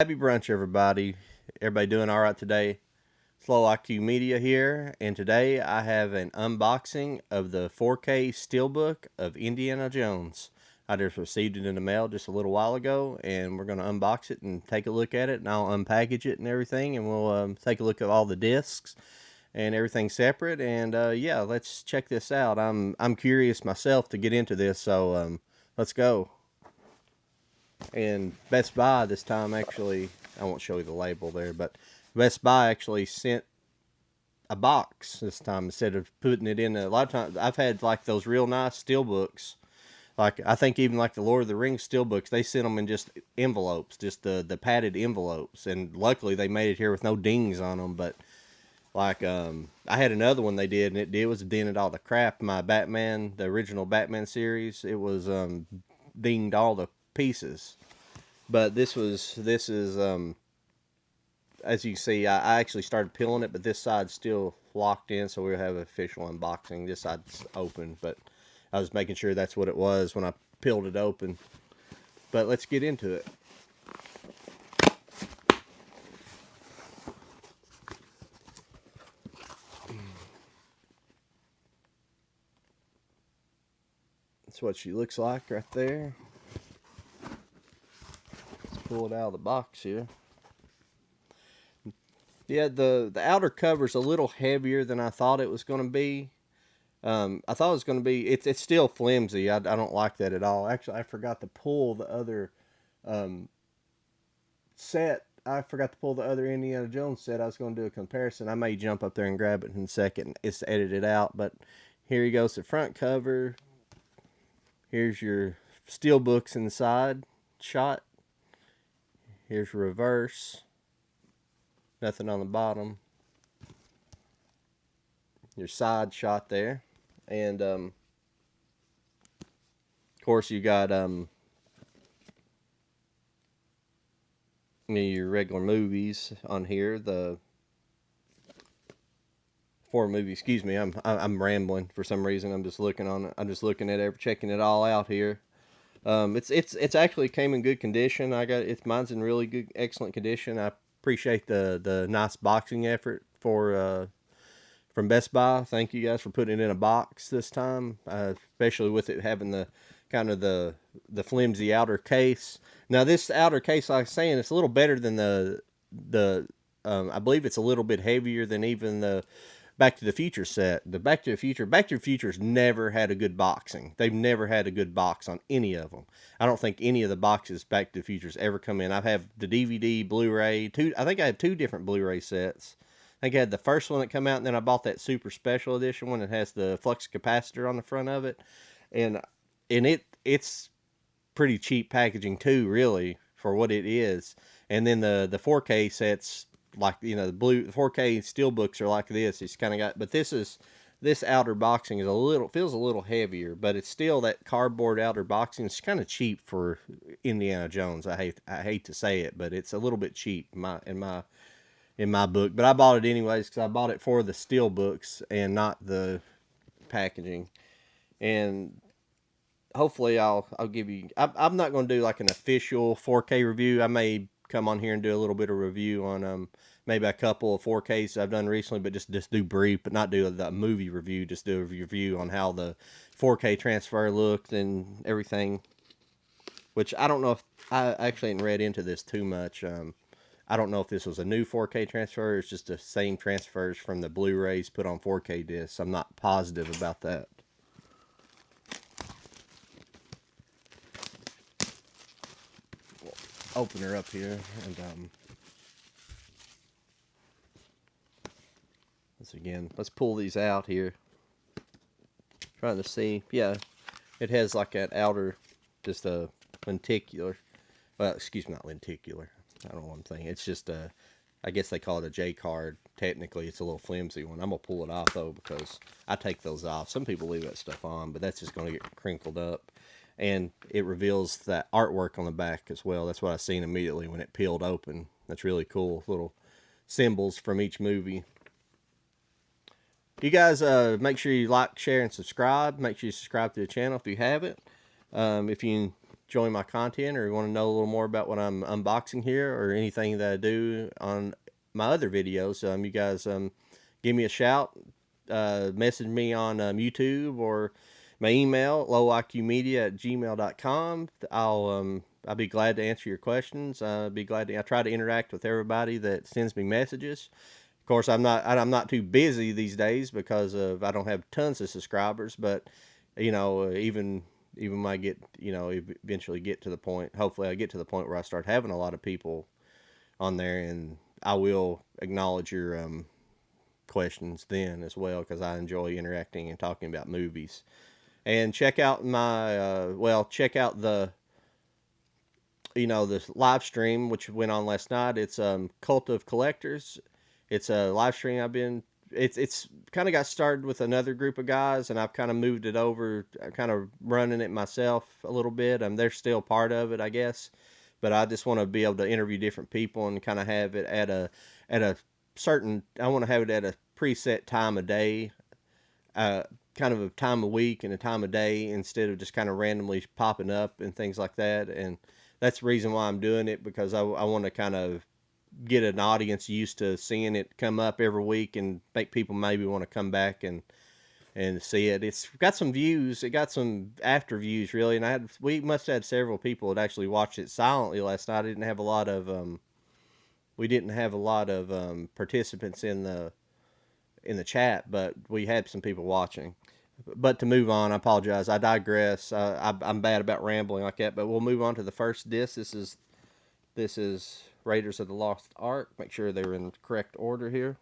Happy brunch, everybody. Everybody doing all right today? Slow IQ Media here, and today I have an unboxing of the 4K Steelbook of Indiana Jones. I just received it in the mail just a little while ago, and we're going to unbox it and take a look at it, and I'll unpackage it and everything, and we'll take a look at all the discs and everything separate. And yeah, let's check this out. I'm curious myself to get into this, so let's go. And Best Buy this time actually, I won't show you the label there, but Best Buy actually sent a box this time instead of putting it in a lot of times. I've had like those real nice steelbooks, like I think even like the Lord of the Rings steelbooks, they sent them in just envelopes, just the padded envelopes, and luckily they made it here with no dings on them. But like I had another one they did, and it was dented all the crap. My Batman, the original Batman series, it was dinged all the pieces. But this is as you can see, I actually started peeling it, but this side's still locked in, so we'll have an official unboxing. This side's open, but I was making sure that's what it was when I peeled it open. But let's get into it. That's what she looks like right there. Let's pull it out of the box here. Yeah, the outer cover's a little heavier than I thought it was going to be. I thought it was going to be, it's still flimsy. I don't like that at all. Actually, I forgot to pull the other set. I forgot to pull the other Indiana Jones set. I was going to do a comparison. I may jump up there and grab it in a second. It's edited out, but here you go. The front cover. Here's your steel books inside shot. Here's reverse. Nothing on the bottom. Your side shot there. And of course you got your regular movies on here. The 4 movies. Excuse me. I'm rambling for some reason. I'm just looking on it. I'm just looking at it, checking it all out here. It's actually came in good condition. Mine's in really good, excellent condition. I appreciate the nice boxing effort from Best Buy. Thank you guys for putting it in a box this time, especially with it having the kind of the flimsy outer case. Now this outer case, like I was saying, it's a little better than the I believe it's a little bit heavier than even the Back to the Future set. The Back to the Future's never had a good boxing. They've never had a good box on any of them. I don't think any of the boxes Back to the Future's ever come in. I've had the DVD, Blu-ray, I think I have 2 different Blu-ray sets. I think I had the first one that come out, and then I bought that super special edition one that has the flux capacitor on the front of it. And it's pretty cheap packaging too, really, for what it is. And then the 4K sets, like, you know, the 4K steelbooks are like this. It's kind of got, but this outer boxing feels a little heavier, but it's still that cardboard outer boxing. It's kind of cheap for Indiana Jones. I hate to say it, but it's a little bit cheap in my book. But I bought it anyways because I bought it for the steelbooks and not the packaging. And hopefully I'll give you. I'm not going to do like an official 4K review. I may come on here and do a little bit of review on maybe a couple of 4Ks I've done recently, but just do brief, but not do the movie review. Just do a review on how the 4K transfer looked and everything. Which I don't know if I actually hadn't read into this too much. I don't know if this was a new 4K transfer or it's just the same transfers from the Blu-rays put on 4K discs. I'm not positive about that. We'll open her up here and let's pull these out here. Trying to see. Yeah, it has like that outer, just a lenticular. Well, excuse me, not lenticular. I don't know what I'm saying. It's just I guess they call it a J card. Technically, it's a little flimsy one. I'm going to pull it off, though, because I take those off. Some people leave that stuff on, but that's just going to get crinkled up. And it reveals that artwork on the back as well. That's what I seen immediately when it peeled open. That's really cool. Little symbols from each movie. You guys make sure you like, share, and subscribe. Make sure you subscribe to the channel if you haven't. If you enjoy my content or you want to know a little more about what I'm unboxing here or anything that I do on my other videos, you guys give me a shout, message me on YouTube or my email, lowiqmedia@gmail.com. I'll be glad to answer your questions. I try to interact with everybody that sends me messages. Of course, I'm not too busy these days because I don't have tons of subscribers, but even when I get eventually get to the point, hopefully I get to the point where I start having a lot of people on there, and I will acknowledge your questions then as well, because I enjoy interacting and talking about movies. And check out my check out the this live stream which went on last night. It's Cult of Collectors. It's a live stream it's kind of got started with another group of guys, and I've kind of moved it over, kind of running it myself a little bit. They're still part of it, I guess, but I just want to be able to interview different people and kind of have it at a certain, I want to have it at a preset time of day, kind of a time of week and a time of day, instead of just kind of randomly popping up and things like that. And that's the reason why I'm doing it, because I want to kind of get an audience used to seeing it come up every week and make people maybe want to come back and see it. It's got some views. It got some after views, really. And we must have had several people that actually watched it silently last night. I didn't have a lot of we didn't have a lot of participants in the chat, but we had some people watching. But to move on, I apologize. I digress. I'm bad about rambling like that. But we'll move on to the first disc. This is Raiders of the Lost Ark. Make sure they're in correct order here.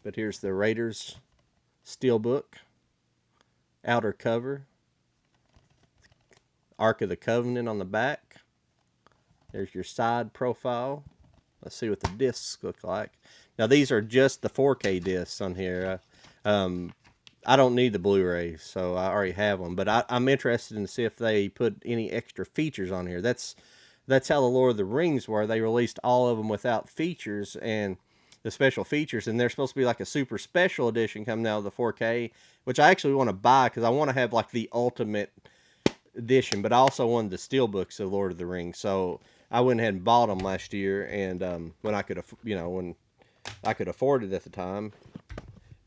But here's the Raiders Steelbook, outer cover, Ark of the Covenant on the back. There's your side profile. Let's see what the discs look like. Now these are just the 4K discs on here. I don't need the Blu-rays, so I already have them. But I'm interested in to see if they put any extra features on here. That's how the Lord of the Rings were. They released all of them without features, and the special features, and they're supposed to be like a super special edition coming out of the 4K, which I actually want to buy because I want to have like the ultimate edition. But I also wanted the steelbooks of Lord of the Rings, so I went ahead and bought them last year, and when I could, when I could afford it at the time.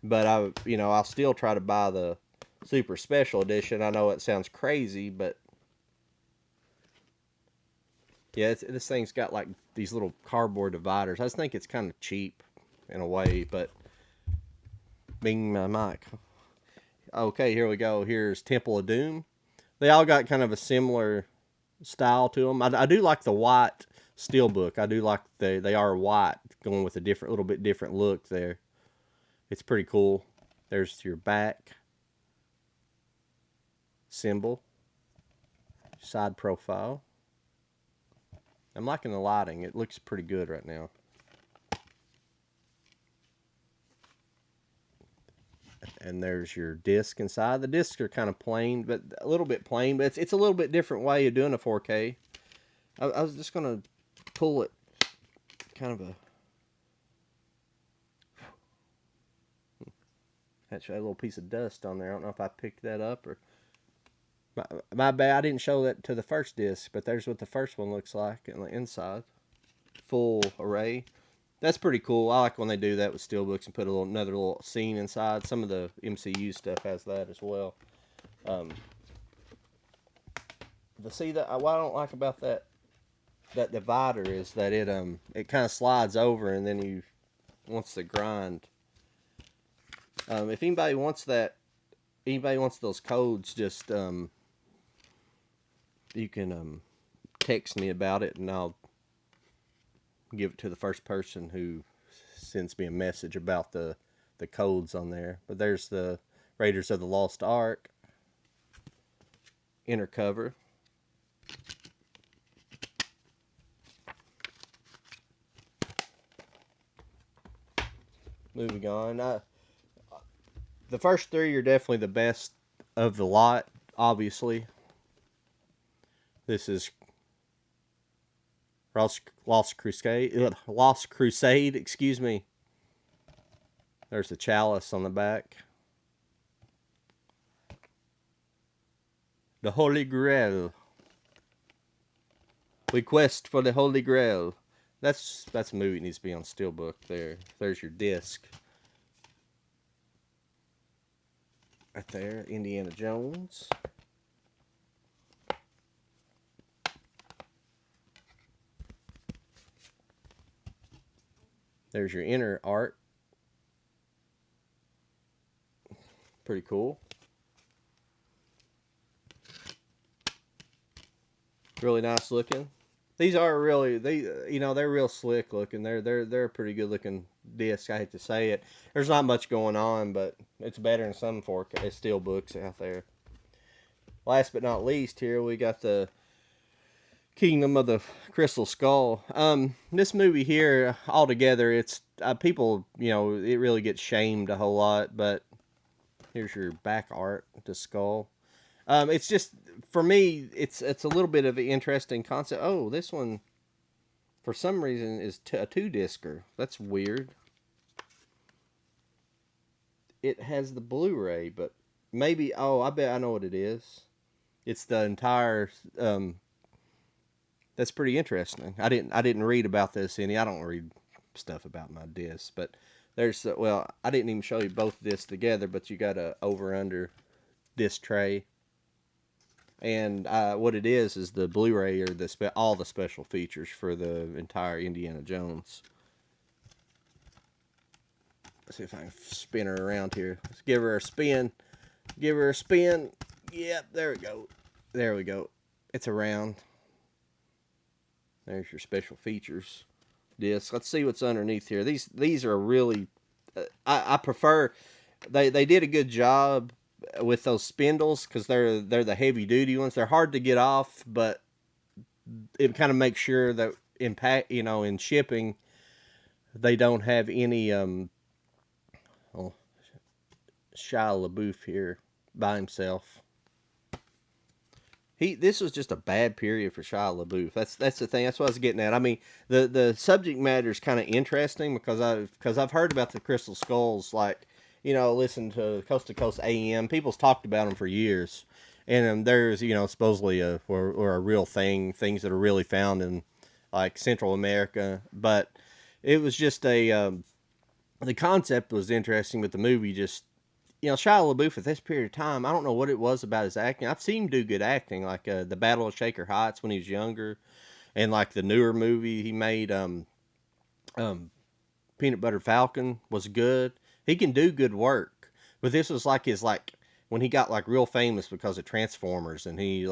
But I'll still try to buy the super special edition. I know it sounds crazy, but yeah, this thing's got like these little cardboard dividers. I just think it's kind of cheap in a way, but bing my mic. Okay, here we go. Here's Temple of Doom. They all got kind of a similar style to them. I do like the white steelbook. I do like they are white, going with a little bit different look there. It's pretty cool. There's your back symbol, side profile. I'm liking the lighting. It looks pretty good right now. And there's your disc inside. The discs are kind of plain, but a little bit plain, but it's a little bit different way of doing a 4K. I was just going to pull it kind of a... Actually, a little piece of dust on there. I don't know if I picked that up or... My bad, I didn't show that to the first disc, but there's what the first one looks like on the inside. Full array. That's pretty cool. I like when they do that with steelbooks and put another little scene inside. Some of the MCU stuff has that as well. What I don't like about that divider is that it kind of slides over, and then wants to grind. If anybody wants those codes, just you can text me about it, and I'll give it to the first person who sends me a message about the codes on there. But there's the Raiders of the Lost Ark inner cover. Moving on, the first three are definitely the best of the lot, obviously. This is Lost Crusade, excuse me. There's the chalice on the back. The Holy Grail. We quest for the Holy Grail. That's a movie that needs to be on Steelbook there. There's your disc. Right there, Indiana Jones. There's your inner art. Pretty cool. Really nice looking. These are really, they're real slick looking. They're a pretty good looking disc. I hate to say it. There's not much going on, but it's better than some 4K Steelbooks out there. Last but not least, here we got the Kingdom of the Crystal Skull. This movie here, altogether, it's people, it really gets shamed a whole lot. But here's your back art, the skull. It's just, for me, it's a little bit of an interesting concept. Oh, this one, for some reason, is a 2-discer. That's weird. It has the Blu-ray, but maybe, I bet I know what it is. It's the entire, that's pretty interesting. I didn't read about this any. I don't read stuff about my discs, but there's, I didn't even show you both discs together, but you got a over-under disc tray. And what it is the Blu-ray or all the special features for the entire Indiana Jones. Let's see if I can spin her around here. Let's give her a spin. Give her a spin. Yep, there we go. There we go. It's around. There's your special features disc. Let's see what's underneath here. These are really, I prefer. They did a good job with those spindles, because they're the heavy duty ones. They're hard to get off, but it kind of makes sure that in shipping they don't have any Shia LaBeouf here by himself. This was just a bad period for Shia LaBeouf. That's the thing. That's what I was getting at. I mean, the subject matter is kind of interesting because I've heard about the Crystal Skulls, like, listen to Coast AM. People's talked about them for years. And there's, supposedly a real thing, things that are really found in, like, Central America. But it was just the concept was interesting, but the movie just, Shia LaBeouf at this period of time, I don't know what it was about his acting. I've seen him do good acting, like the Battle of Shaker Heights when he was younger, and, like, the newer movie he made, Peanut Butter Falcon was good. He can do good work, but this was like when he got like real famous because of Transformers, and he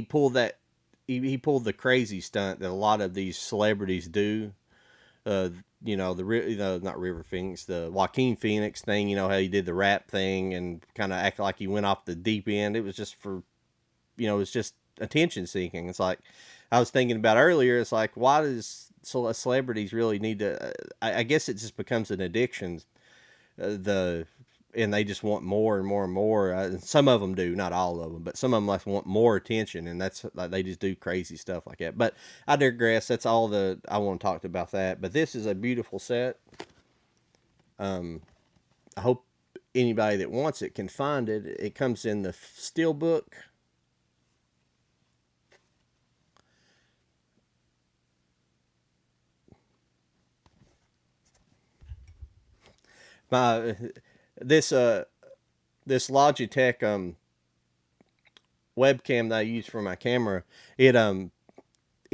pulled the crazy stunt that a lot of these celebrities do. Not River Phoenix, the Joaquin Phoenix thing. How he did the rap thing and kind of acted like he went off the deep end. It was just for, it's just attention seeking. It's like I was thinking about earlier. It's like, why does celebrities really need to, I guess it just becomes an addiction, and they just want more and more and more. Some of them do, not all of them, but some of them want more attention, and that's like they just do crazy stuff like that. But I digress. That's all I want to talk about that. But this is a beautiful set. I hope anybody that wants it can find it. It comes in the Steelbook. This Logitech webcam that I use for my camera, it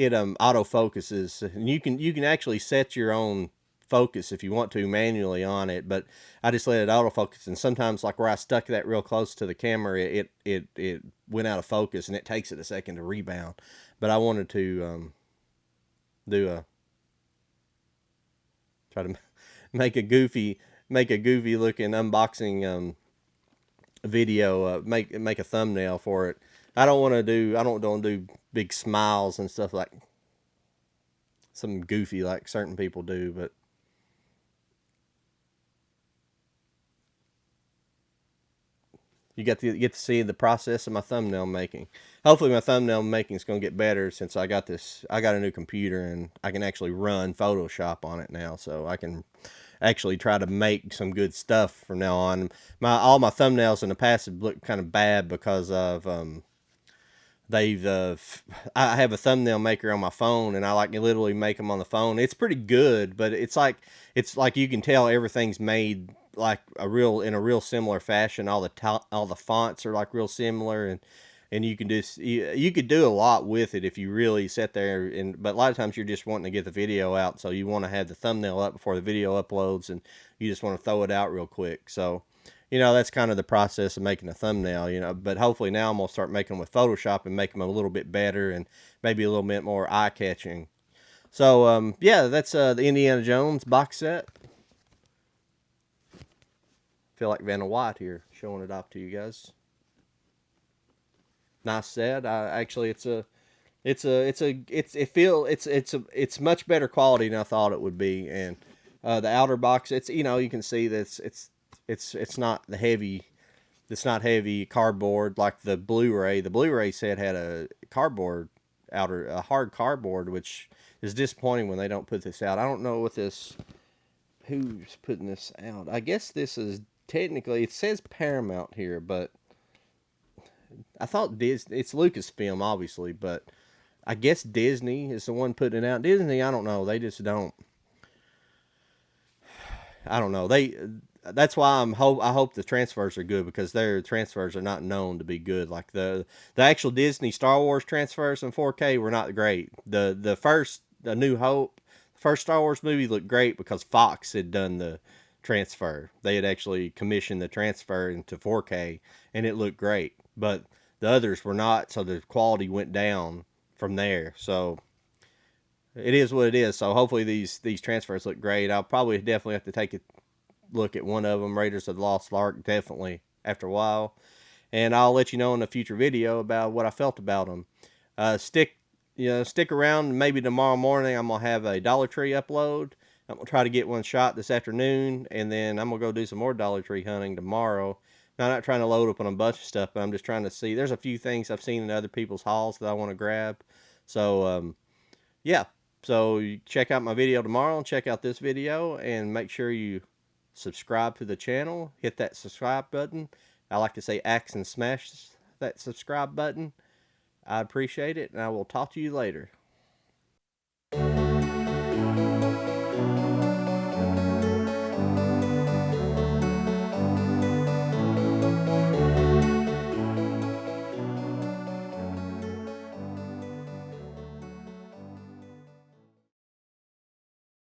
autofocuses, and you can actually set your own focus if you want to manually on it, but I just let it autofocus, and sometimes, like where I stuck that real close to the camera, it went out of focus, and it takes it a second to rebound. But I wanted to try to make a goofy looking unboxing video, make a thumbnail for it. I don't want to do big smiles and stuff like some goofy like certain people do, but you get to see the process of my thumbnail making. Hopefully my thumbnail making is going to get better since I got a new computer, and I can actually run Photoshop on it now, so I can actually try to make some good stuff from now on. All my thumbnails in the past have looked kind of bad because of they've I have a thumbnail maker on my phone, and I like literally make them on the phone. It's pretty good, but it's like you can tell everything's made like in a real similar fashion. All the fonts are like real similar, and you can just you could do a lot with it if you really sit there. But a lot of times you're just wanting to get the video out, so you want to have the thumbnail up before the video uploads, and you just want to throw it out real quick. So that's kind of the process of making a thumbnail, but hopefully now I'm going to start making them with Photoshop and make them a little bit better and maybe a little bit more eye-catching. So, yeah, that's the Indiana Jones box set. Feel like Vanna White here, showing it off to you guys. Nice set. It's much better quality than I thought it would be, and the outer box, you can see that it's not not heavy cardboard like the Blu-ray. The Blu-ray set had a hard cardboard, which is disappointing when they don't put this out. I don't know who's putting this out. I guess this is technically, it says Paramount here, but I thought Disney, it's Lucasfilm obviously, but I guess Disney is the one putting it out. Disney, I don't know. They just don't. I don't know. That's why I hope the transfers are good, because their transfers are not known to be good. Like the actual Disney Star Wars transfers in 4K were not great. The New Hope, the first Star Wars movie looked great because Fox had done the transfer. They had actually commissioned the transfer into 4K, and it looked great. But the others were not, so the quality went down from there. So it is what it is. So hopefully these transfers look great. I'll probably definitely have to take a look at one of them, Raiders of the Lost Ark, definitely after a while, and I'll let you know in a future video about what I felt about them. Stick around. Maybe tomorrow morning I'm gonna have a Dollar Tree upload. I'm gonna try to get one shot this afternoon, and then I'm gonna go do some more Dollar Tree hunting tomorrow. Now, I'm not trying to load up on a bunch of stuff, but I'm just trying to see. There's a few things I've seen in other people's hauls that I want to grab. So yeah, so you check out my video tomorrow, and check out this video, and make sure you subscribe to the channel. Hit that subscribe button. I like to say axe and smash that subscribe button. I appreciate it, and I will talk to you later.